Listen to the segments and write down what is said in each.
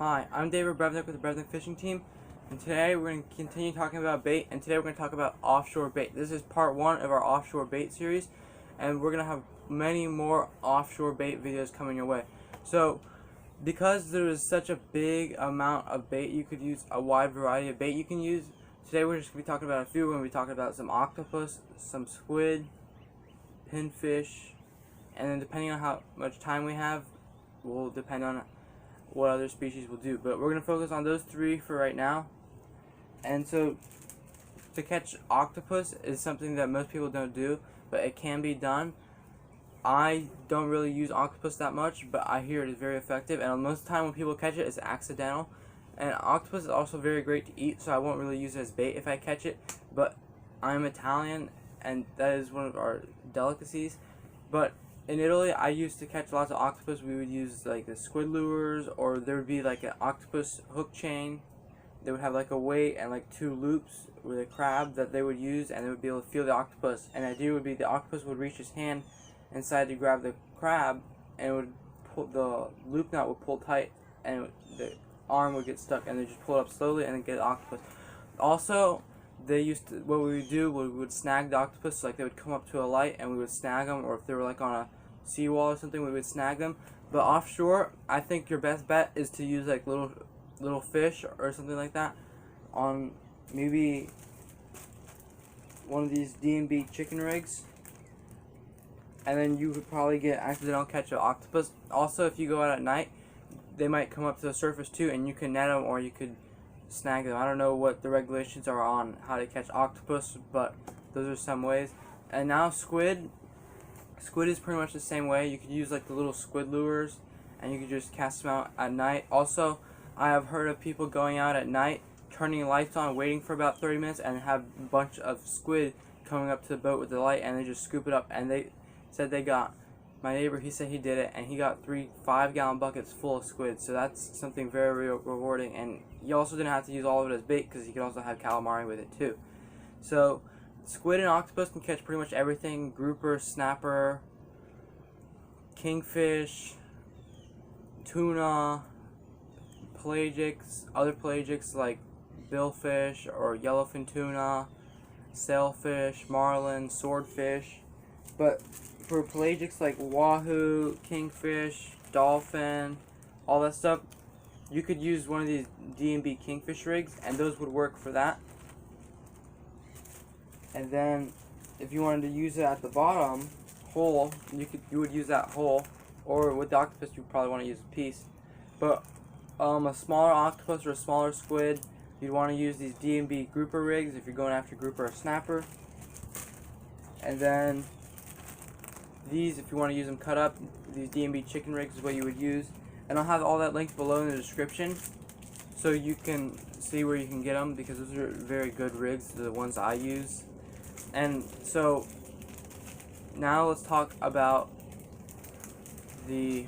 Hi, I'm David Brevnick with the Brevnick Fishing Team, and today we're going to continue talking about bait, and today we're going to talk about offshore bait. This is part 1 of our offshore bait series, and we're going to have many more offshore bait videos coming your way. So, because there is such a big amount of bait you could use, a wide variety of bait you can use, today we're just going to be talking about a few. We're going to be talking about some octopus, some squid, pinfish, and then depending on how much time we have, will depend on what other species will do. But we're going to focus on those 3 for right now. And so, to catch octopus is something that most people don't do, but it can be done. I don't really use octopus that much, but I hear it is very effective, and most of the time when people catch it, it's accidental. And octopus is also very great to eat, so I won't really use it as bait if I catch it, but I'm Italian, and that is one of our delicacies. But in Italy, I used to catch lots of octopus. We would use like the squid lures, or there would be like an octopus hook chain. They would have like a weight and like 2 loops with a crab that they would use, and they would be able to feel the octopus. And the idea would be the octopus would reach his hand inside to grab the crab, and it would pull, the loop knot would pull tight, and the arm would get stuck, and they just pull it up slowly and then get the octopus. Also, they used to, what we would do, we would snag the octopus. So like they would come up to a light and we would snag them, or if they were like on a seawall or something, we would snag them. But offshore, I think your best bet is to use like little fish or something like that on maybe one of these D&B chicken rigs, and then you could probably get accidental catch of octopus. Also, if you go out at night, they might come up to the surface too, and you can net them or you could snag them. I don't know what the regulations are on how to catch octopus, but those are some ways. And now squid is pretty much the same way. You could use like the little squid lures, and you could just cast them out at night. Also, I have heard of people going out at night, turning lights on, waiting for about 30 minutes, and have a bunch of squid coming up to the boat with the light, and they just scoop it up. And they said they got, my neighbor, he said he did it, and he got 3 5-gallon buckets full of squid. So that's something very rewarding. And you also didn't have to use all of it as bait, because you could also have calamari with it too. So squid and octopus can catch pretty much everything: grouper, snapper, kingfish, tuna, pelagics, other pelagics like billfish or yellowfin tuna, sailfish, marlin, swordfish. But for pelagics like wahoo, kingfish, dolphin, all that stuff, you could use one of these D&B kingfish rigs, and those would work for that. And then if you wanted to use it at the bottom hole, you would use that hole, or with the octopus you probably want to use a piece. But a smaller octopus or a smaller squid, you'd want to use these D&B grouper rigs if you're going after grouper or snapper. And then these, if you want to use them cut up, these D&B chicken rigs is what you would use. And I'll have all that linked below in the description, so you can see where you can get them, because those are very good rigs, the ones I use. And so now let's talk about the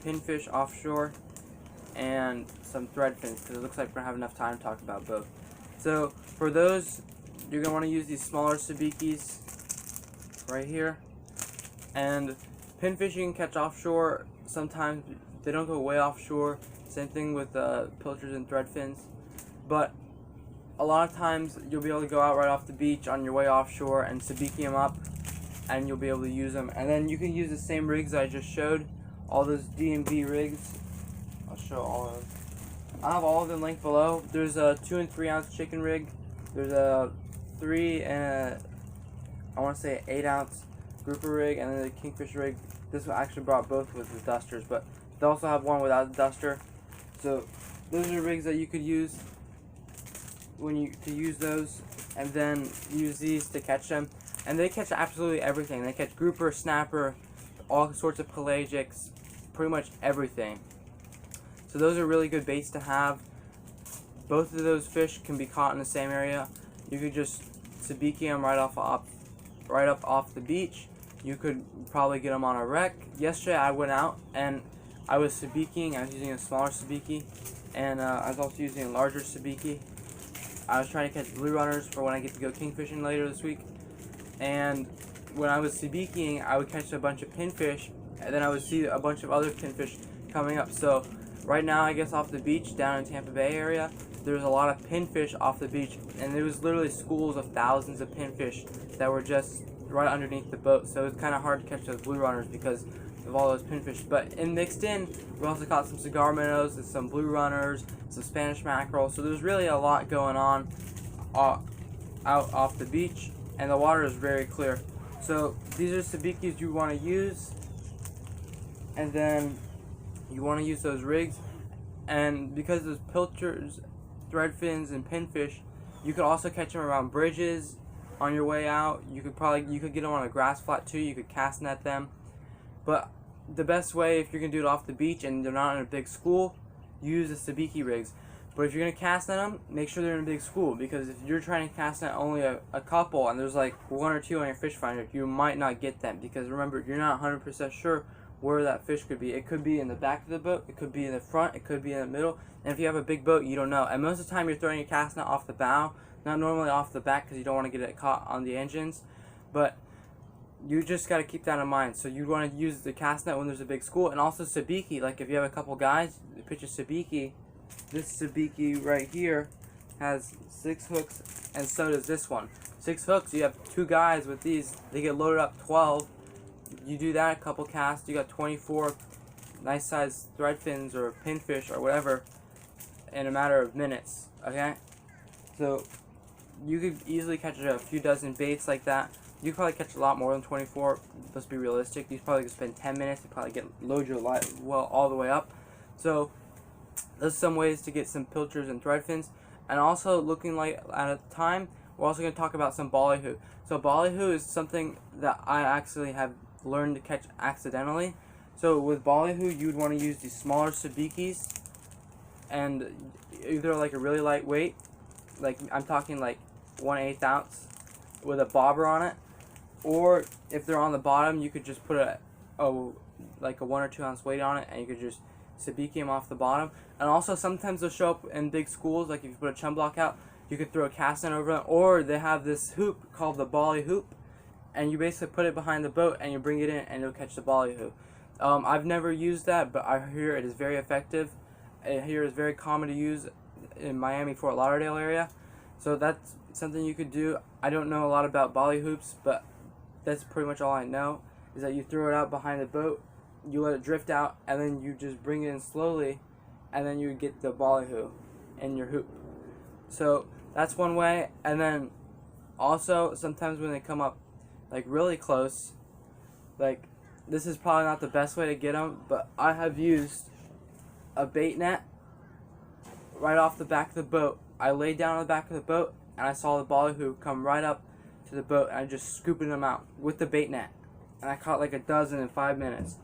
pinfish offshore and some threadfins, because it looks like we're going to have enough time to talk about both. So for those, you're going to want to use these smaller sabikis right here. And pinfish you can catch offshore. Sometimes they don't go way offshore. Same thing with pilchards and threadfins. But a lot of times you'll be able to go out right off the beach on your way offshore and sabiki them up, and you'll be able to use them. And then you can use the same rigs I just showed, all those D&B rigs. I'll show all of them. I have all of them linked below. There's a 2 and 3 ounce chicken rig. There's a 3 and a, I want to say, 8 ounce grouper rig, and then the kingfish rig. This one actually brought both with the dusters, but they also have one without the duster. So those are rigs that you could use when you use those, and then use these to catch them. And they catch absolutely everything. They catch grouper, snapper, all sorts of pelagics, pretty much everything. So those are really good baits to have. Both of those fish can be caught in the same area. You could just sabiki them right up off the beach. You could probably get them on a wreck. Yesterday I went out and I was sabikiing. I was using a smaller sabiki, and I was also using a larger sabiki. I was trying to catch blue runners for when I get to go kingfishing later this week. And when I was sabikiing, I would catch a bunch of pinfish, and then I would see a bunch of other pinfish coming up. So Right now, I guess off the beach down in Tampa Bay area, there's a lot of pinfish off the beach, and there was literally schools of thousands of pinfish that were just right underneath the boat. So it's kind of hard to catch those blue runners because of all those pinfish. But mixed in, we also caught some cigar minnows and some blue runners, some Spanish mackerel. So there's really a lot going on out off the beach, and the water is very clear. So these are sabikis you want to use, and then you want to use those rigs. And because those pilchards, threadfins, and pinfish, you could also catch them around bridges on your way out. You could get them on a grass flat too. You could cast net them. But the best way, if you're gonna do it off the beach and they're not in a big school, use the sabiki rigs. But if you're gonna cast net them, make sure they're in a big school, because if you're trying to cast net only a couple and there's like one or two on your fish finder, you might not get them, because remember, you're not 100% sure where that fish could be. It could be in the back of the boat, it could be in the front, it could be in the middle, and if you have a big boat, you don't know. And most of the time you're throwing your cast net off the bow, not normally off the back, because you don't want to get it caught on the engines. But you just got to keep that in mind. So you want to use the cast net when there's a big school. And also sabiki, like if you have a couple guys, you pitch a sabiki. This sabiki right here has 6 hooks, and so does this one. 6 hooks, you have 2 guys with these, they get loaded up 12. You do that, a couple casts, you got 24 nice sized threadfins or pinfish or whatever in a matter of minutes, okay? So you could easily catch a few dozen baits like that. You could probably catch a lot more than 24. Let's be realistic. You probably could spend 10 minutes to probably load your well all the way up. So there's some ways to get some pilchards and threadfins. And also, looking like at a time, we're also going to talk about some ballyhoo. So ballyhoo is something that I actually have learned to catch accidentally. So with ballyhoo, you would want to use these smaller sabikis, and either like a really lightweight, like I'm talking like 1/8 ounce with a bobber on it, or if they're on the bottom, you could just put like a 1 or 2 ounce weight on it, and you could just sabiki them off the bottom. And also sometimes they'll show up in big schools, like if you put a chum block out, you could throw a cast net over it, or they have this hoop called the ballyhoo, and you basically put it behind the boat and you bring it in and you'll catch the ballyhoo. I've never used that, but I hear it is very effective. I hear it's very common to use in Miami, Fort Lauderdale area. So that's something you could do. I don't know a lot about ballyhoops, but that's pretty much all I know, is that you throw it out behind the boat, you let it drift out, and then you just bring it in slowly, and then you get the ballyhoo in your hoop. So that's one way. And then also sometimes when they come up like really close, like this is probably not the best way to get them, but I have used a bait net right off the back of the boat. I laid down on the back of the boat and I saw the ballyhoo come right up to the boat, and I just scooping them out with the bait net, and I caught like a dozen in 5 minutes.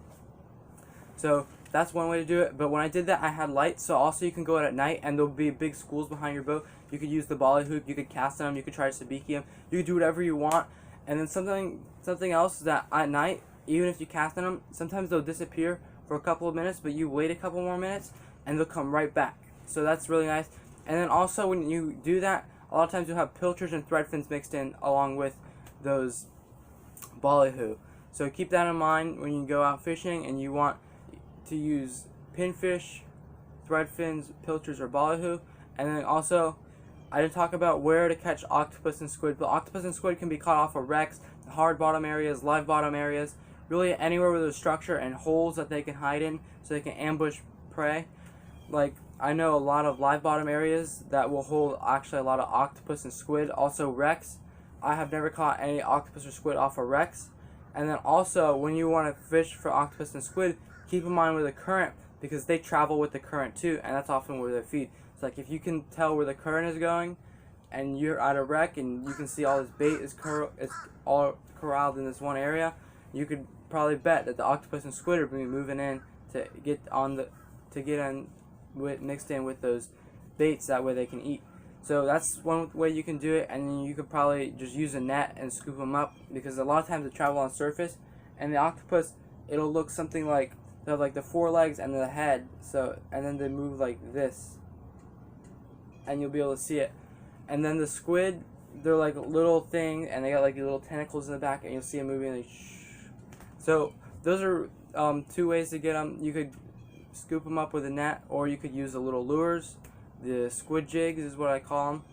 So that's one way to do it. But when I did that, I had lights, so also you can go out at night and there'll be big schools behind your boat. You could use the ballyhoo, you could cast them, you could try to sabiki them, you could do whatever you want. And then something else is that at night, even if you cast on them, sometimes they'll disappear for a couple of minutes, but you wait a couple more minutes and they'll come right back. So that's really nice. And then also when you do that, a lot of times you'll have pilchards and threadfins mixed in along with those ballyhoo. So keep that in mind when you go out fishing and you want to use pinfish, threadfins, pilchards, or ballyhoo. And then also, I didn't talk about where to catch octopus and squid, but octopus and squid can be caught off of wrecks, hard bottom areas, live bottom areas, really anywhere with a structure and holes that they can hide in so they can ambush prey. Like, I know a lot of live bottom areas that will hold actually a lot of octopus and squid. Also wrecks. I have never caught any octopus or squid off of wrecks. And then also, when you want to fish for octopus and squid, keep in mind with the current, because they travel with the current too, and that's often where they feed. So like if you can tell where the current is going, and you're at a wreck and you can see all this bait is all corralled in this one area, you could probably bet that the octopus and squid are moving in to get mixed in with those baits. That way they can eat. So that's one way you can do it. And then you could probably just use a net and scoop them up, because a lot of times they travel on surface, and the octopus, it'll look something like they have like the forelegs and the head, so, and then they move like this, and you'll be able to see it. And then the squid, they're like a little thing, and they got like little tentacles in the back, and you'll see them moving like shh. So those are 2 ways to get them. You could scoop them up with a net, or you could use the little lures. The squid jigs is what I call them,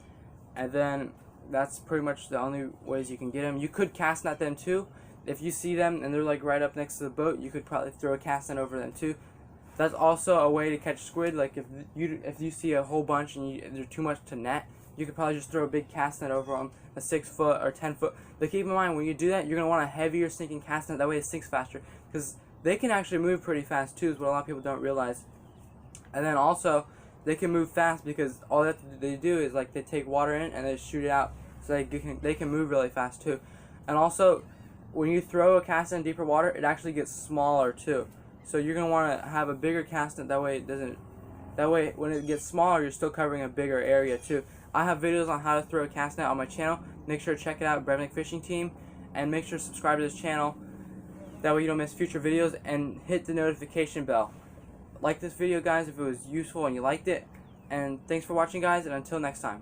and then that's pretty much the only ways you can get them. You could cast net them too. If you see them and they're like right up next to the boat, you could probably throw a cast net over them too. That's also a way to catch squid. Like if you see a whole bunch and they're too much to net, you could probably just throw a big cast net over them, a 6 foot or 10 foot. But keep in mind, when you do that, you're gonna want a heavier sinking cast net. That way it sinks faster, because they can actually move pretty fast too, is what a lot of people don't realize. And then also, they can move fast because all that they do is like they take water in and they shoot it out, so they can move really fast too. And also, when you throw a cast net in deeper water, it actually gets smaller too. So you're gonna want to have a bigger cast net. That way it doesn't. That way when it gets smaller, you're still covering a bigger area too. I have videos on how to throw a cast net on my channel. Make sure to check it out, Brevnik Fishing Team, and make sure to subscribe to this channel. That way you don't miss future videos, and hit the notification bell. Like this video, guys, if it was useful and you liked it. And thanks for watching, guys, and until next time.